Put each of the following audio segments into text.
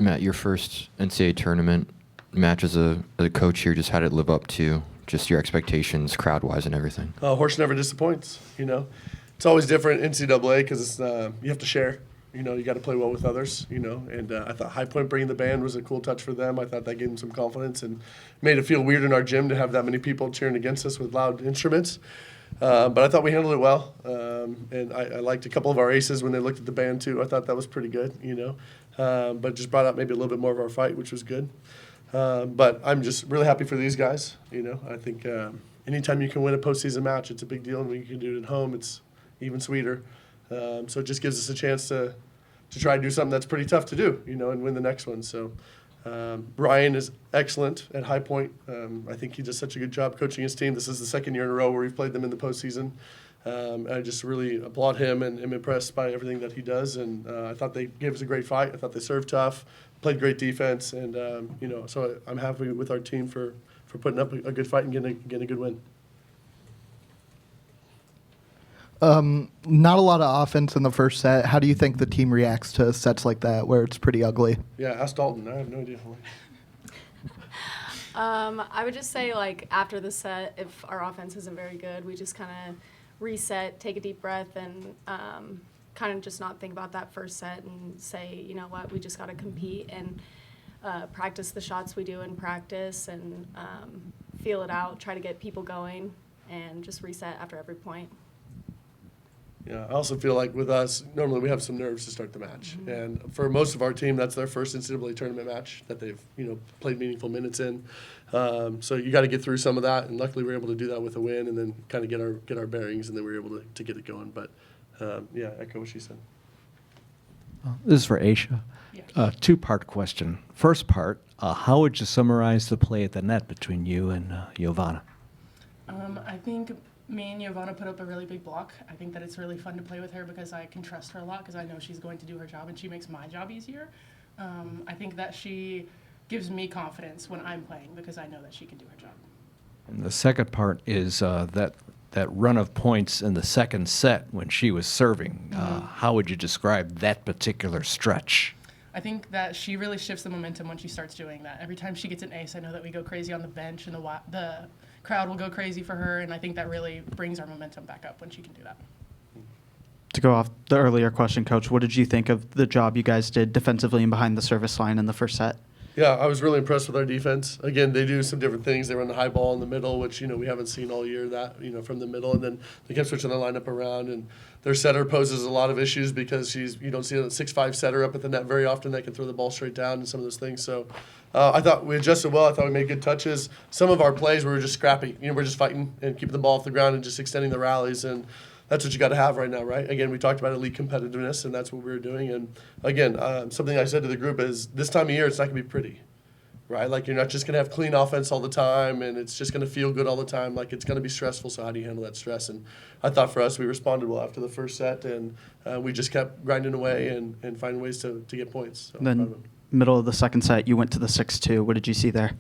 Matt, your first NCAA tournament match as a coach here, just how did it live up to just your expectations, crowd-wise and everything? Horse never disappoints, you know. It's always different NCAA because it's you have to share. You know, you got to play well with others, you know. And I thought High Point bringing the band was a cool touch for them. I thought that gave them some confidence and made it feel weird in our gym to have that many people cheering against us with loud instruments. But I thought we handled it well. And I liked a couple of our aces when they looked at the band, too. I thought that was pretty good, you know. But just brought out maybe a little bit more of our fight, which was good. But I'm just really happy for these guys, you know. I think anytime you can win a postseason match, it's a big deal. And when you can do it at home, it's even sweeter. So it just gives us a chance to try to do something that's pretty tough to do, you know, and win the next one. So Brian is excellent at High Point. I think he does such a good job coaching his team. This is the second year in a row where we've played them in the postseason. I just really applaud him and am impressed by everything that he does. And I thought they gave us a great fight. I thought they served tough, played great defense, and you know, so I'm happy with our team for putting up a good fight and getting a good win. Not a lot of offense in the first set. How do you think the team reacts to sets like that where it's pretty ugly? Yeah, ask Dalton. I have no idea. I would just say, like, after the set, if our offense isn't very good, we just kind of reset, take a deep breath, and kind of just not think about that first set and say, you know what, we just got to compete and practice the shots we do in practice and feel it out, try to get people going, and just reset after every point. Yeah, I also feel like with us, normally we have some nerves to start the match. Mm-hmm. And for most of our team, that's their first NCAA tournament match that they've, you know, played meaningful minutes in. So you got to get through some of that, and luckily we were able to do that with a win and then kind of get our bearings, and then we were able to get it going. But, yeah, echo what she said. This is for Aisha. Yeah. Two-part question. First part, how would you summarize the play at the net between you and Giovanna? I think me and Giovanna put up a really big block. I think that it's really fun to play with her because I can trust her a lot because I know she's going to do her job and she makes my job easier. I think that she gives me confidence when I'm playing because I know that she can do her job. And the second part is that run of points in the second set when she was serving. How would you describe that particular stretch? I think that she really shifts the momentum when she starts doing that. Every time she gets an ace, I know that we go crazy on the bench and the crowd will go crazy for her, and I think that really brings our momentum back up when she can do that. To go off the earlier question, Coach, what did you think of the job you guys did defensively and behind the service line in the first set? Yeah, I was really impressed with our defense. Again, they do some different things. They run the high ball in the middle, which, you know, we haven't seen all year, that, you know, from the middle. And then they kept switching their lineup around. And their setter poses a lot of issues because you don't see a 6'5" setter up at the net very often that can throw the ball straight down and some of those things. So I thought we adjusted well. I thought we made good touches. Some of our plays, we were just scrappy. You know, we're just fighting and keeping the ball off the ground and just extending the rallies. And that's what you got to have right now, right? Again, we talked about elite competitiveness, and that's what we were doing. And, again, something I said to the group is this time of year it's not going to be pretty. Right, like you're not just going to have clean offense all the time, and it's just going to feel good all the time. Like it's going to be stressful. So how do you handle that stress? And I thought for us, we responded well after the first set, and we just kept grinding away and finding ways to get points. So then, middle of the second set, you went to the 6-2. What did you see there?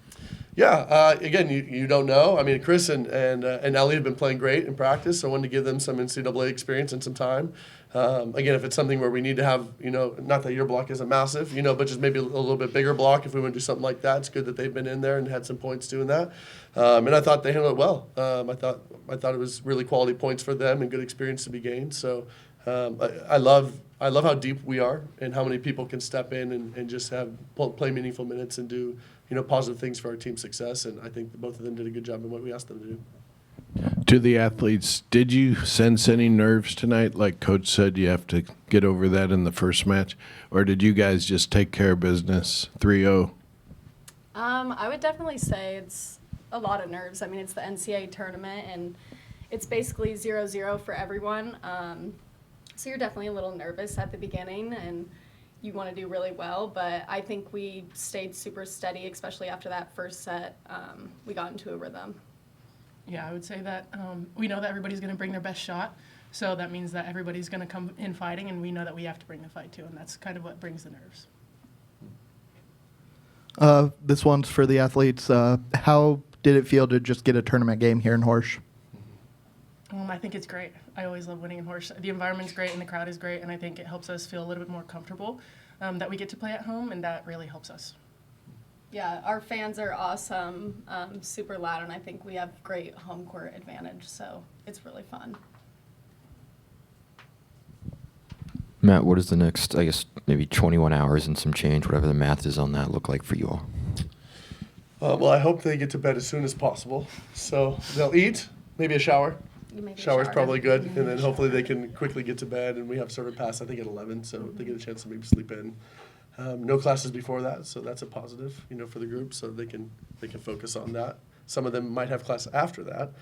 Yeah, again, you don't know. I mean, Chris and Ellie have been playing great in practice, so I wanted to give them some NCAA experience and some time. Again, if it's something where we need to have, you know, not that your block isn't massive, you know, but just maybe a little bit bigger block if we want to do something like that. It's good that they've been in there and had some points doing that. And I thought they handled it well. I thought it was really quality points for them and good experience to be gained. So I love how deep we are and how many people can step in and just play meaningful minutes and do, you know, positive things for our team's success. And I think both of them did a good job in what we asked them to do. To the athletes, did you sense any nerves tonight? Like Coach said, you have to get over that in the first match. Or did you guys just take care of business 3-0? I would definitely say it's a lot of nerves. I mean, it's the NCAA tournament, and it's basically 0-0 for everyone. So you're definitely a little nervous at the beginning, and you want to do really well. But I think we stayed super steady, especially after that first set. We got into a rhythm. Yeah, I would say that we know that everybody's going to bring their best shot, so that means that everybody's going to come in fighting, and we know that we have to bring the fight too, and that's kind of what brings the nerves. This one's for the athletes. How did it feel to just get a tournament game here in Horsh? I think it's great. I always love winning in Horsh. The environment's great and the crowd is great, and I think it helps us feel a little bit more comfortable. that we get to play at home, and that really helps us. Yeah, our fans are awesome, super loud, and I think we have great home court advantage, so it's really fun. Matt, what does the next, I guess, maybe 21 hours and some change, whatever the math is on that, look like for you all? Well, I hope they get to bed as soon as possible. So they'll eat, maybe a shower. Maybe a Shower's shower. probably good, Yeah, and then a hopefully shower. they can quickly get to bed, and we have serve and pass, I think, at 11, so they get a chance to maybe sleep in. No classes before that, so that's a positive, for the group, so they can focus on that. Some of them might have class after that.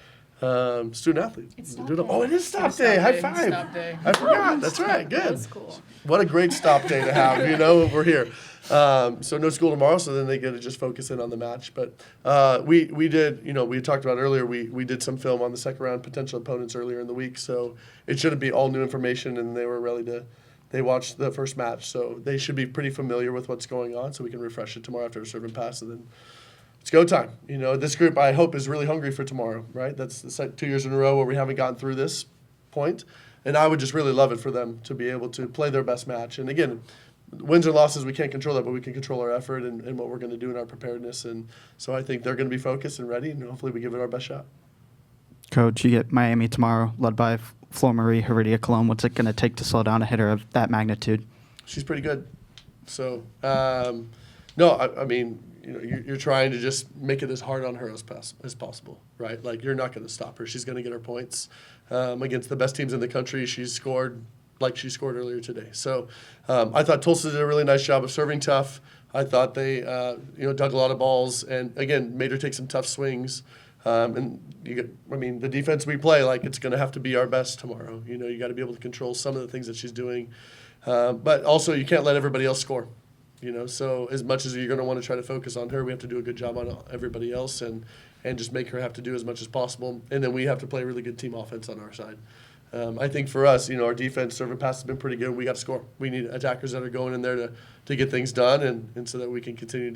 Student athlete. It's stop Doodle- day. Oh, it is stop It's day. stop High day. five. Stop day. I forgot. That's right. Good. That's cool. What a great stop day to have, we're here. So no school tomorrow, so then they get to just focus in on the match. But we did, we talked about earlier, we did some film on the second round potential opponents earlier in the week, so it shouldn't be all new information, and they were ready to, they watched the first match, so they should be pretty familiar with what's going on, so we can refresh it tomorrow after a serve and pass, and then it's go time. This group, I hope, is really hungry for tomorrow, right? That's the 2 years in a row where we haven't gotten through this point. And I would just really love it for them to be able to play their best match. And again, wins or losses, we can't control that, but we can control our effort and what we're going to do in our preparedness. And so I think they're going to be focused and ready, and hopefully we give it our best shot. Coach, you get Miami tomorrow, led by Flor Marie Heredia Cologne. What's it going to take to slow down a hitter of that magnitude? She's pretty good. So, no, I mean, you're trying to just make it as hard on her as possible, right? Like, you're not going to stop her. She's going to get her points. Against the best teams in the country, she's scored like she scored earlier today. So I thought Tulsa did a really nice job of serving tough. I thought they, dug a lot of balls and, again, made her take some tough swings. And the defense we play, like, it's going to have to be our best tomorrow. You got to be able to control some of the things that she's doing. But also, you can't let everybody else score. So as much as you're going to want to try to focus on her, we have to do a good job on everybody else and just make her have to do as much as possible. And then we have to play really good team offense on our side. I think for us, our defense, serve and pass has been pretty good. We got to score. We need attackers that are going in there to get things done and so that we can continue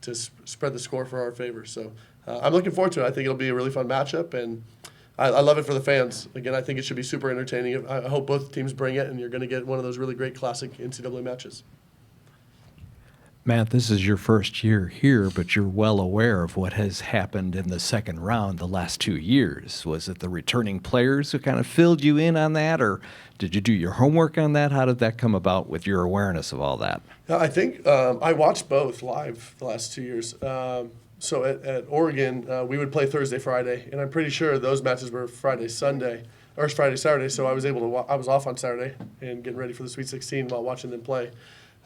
to spread the score for our favor. So I'm looking forward to it. I think it'll be a really fun matchup, and I love it for the fans. Again, I think it should be super entertaining. I hope both teams bring it, and you're going to get one of those really great classic NCAA matches. Matt, this is your first year here, but you're well aware of what has happened in the second round the last 2 years. Was it the returning players who kind of filled you in on that, or did you do your homework on that? How did that come about with your awareness of all that? I think I watched both live the last 2 years. So at Oregon, we would play Thursday, Friday, and I'm pretty sure those matches were Friday, Sunday, or Friday, Saturday. So I was able to. I was off on Saturday and getting ready for the Sweet 16 while watching them play.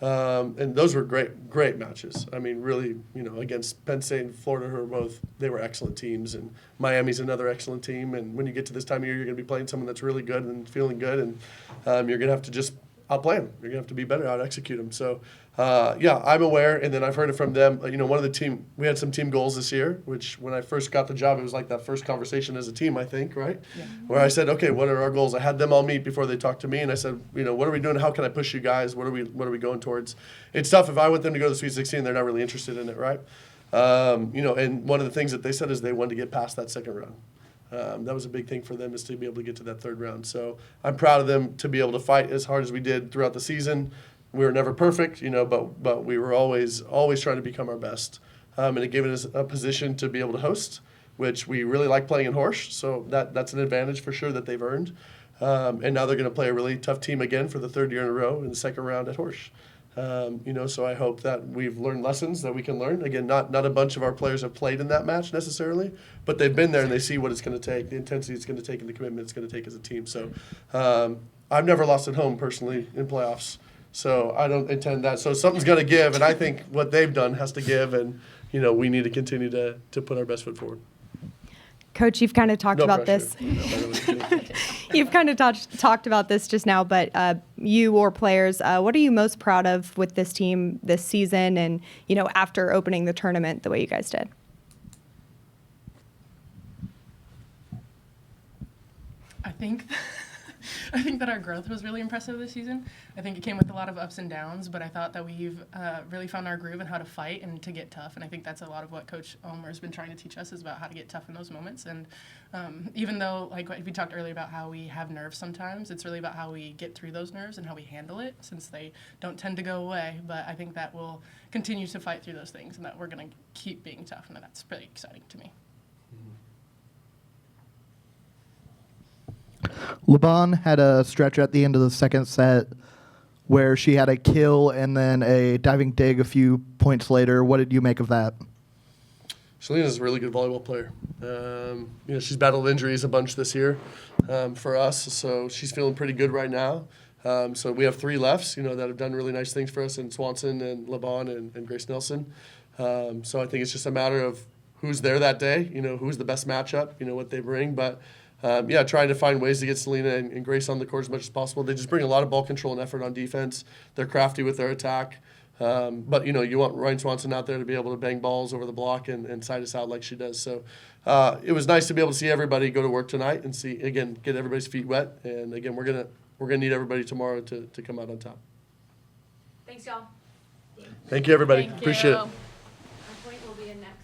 And those were great matches. I mean, really, against Penn State and Florida, who are they were excellent teams, and Miami's another excellent team. And when you get to this time of year, you're going to be playing someone that's really good and feeling good, and you're going to have to just outplay them. You're going to have to be better, out-execute them. So, I'm aware, and then I've heard it from them. One of the team, we had some team goals this year, which when I first got the job, it was like that first conversation as a team, I think, right? Yeah. Where I said, okay, what are our goals? I had them all meet before they talked to me, and I said, what are we doing? How can I push you guys? What are we going towards? It's tough if I want them to go to the Sweet 16, they're not really interested in it, right? And one of the things that they said is they wanted to get past that second round. That was a big thing for them, is to be able to get to that third round. So I'm proud of them to be able to fight as hard as we did throughout the season. We were never perfect, but we were always trying to become our best. And it gave us a position to be able to host, which we really like playing in Horsch. So that's an advantage for sure that they've earned. And now they're going to play a really tough team again for the third year in a row in the second round at Horsch. So I hope that we've learned lessons that we can learn. Again, not a bunch of our players have played in that match necessarily, but they've been there and they see what it's going to take, the intensity it's going to take, and the commitment it's going to take as a team. So I've never lost at home personally in playoffs, so I don't intend that. So something's going to give, and I think what they've done has to give, and we need to continue to put our best foot forward. Coach, you've kind of talked No about pressure. this. You've kind of talked about this just now, but you or players, what are you most proud of with this team this season and, after opening the tournament the way you guys did? I think I think that our growth was really impressive this season. I think it came with a lot of ups and downs, but I thought that we've really found our groove and how to fight and to get tough. And I think that's a lot of what Coach Ulmer has been trying to teach us, is about how to get tough in those moments. And even though, like we talked earlier about how we have nerves sometimes, it's really about how we get through those nerves and how we handle it, since they don't tend to go away. But I think that we'll continue to fight through those things, and that we're going to keep being tough, and that's pretty exciting to me. LeBon had a stretch at the end of the second set where she had a kill and then a diving dig a few points later. What did you make of that? Selena's a really good volleyball player. She's battled injuries a bunch this year for us, so she's feeling pretty good right now. So we have 3 lefts, that have done really nice things for us, in Swanson and LeBon and Grace Nelson. So I think it's just a matter of who's there that day, who's the best matchup, what they bring. But trying to find ways to get Selena and Grace on the court as much as possible. They just bring a lot of ball control and effort on defense. They're crafty with their attack. But you want Ryan Swanson out there to be able to bang balls over the block and side us out like she does. So it was nice to be able to see everybody go to work tonight and see, again, get everybody's feet wet. And again, we're gonna need everybody tomorrow to come out on top. Thanks, y'all. Thank you, everybody. Thank Appreciate you. it. Our point will be in next.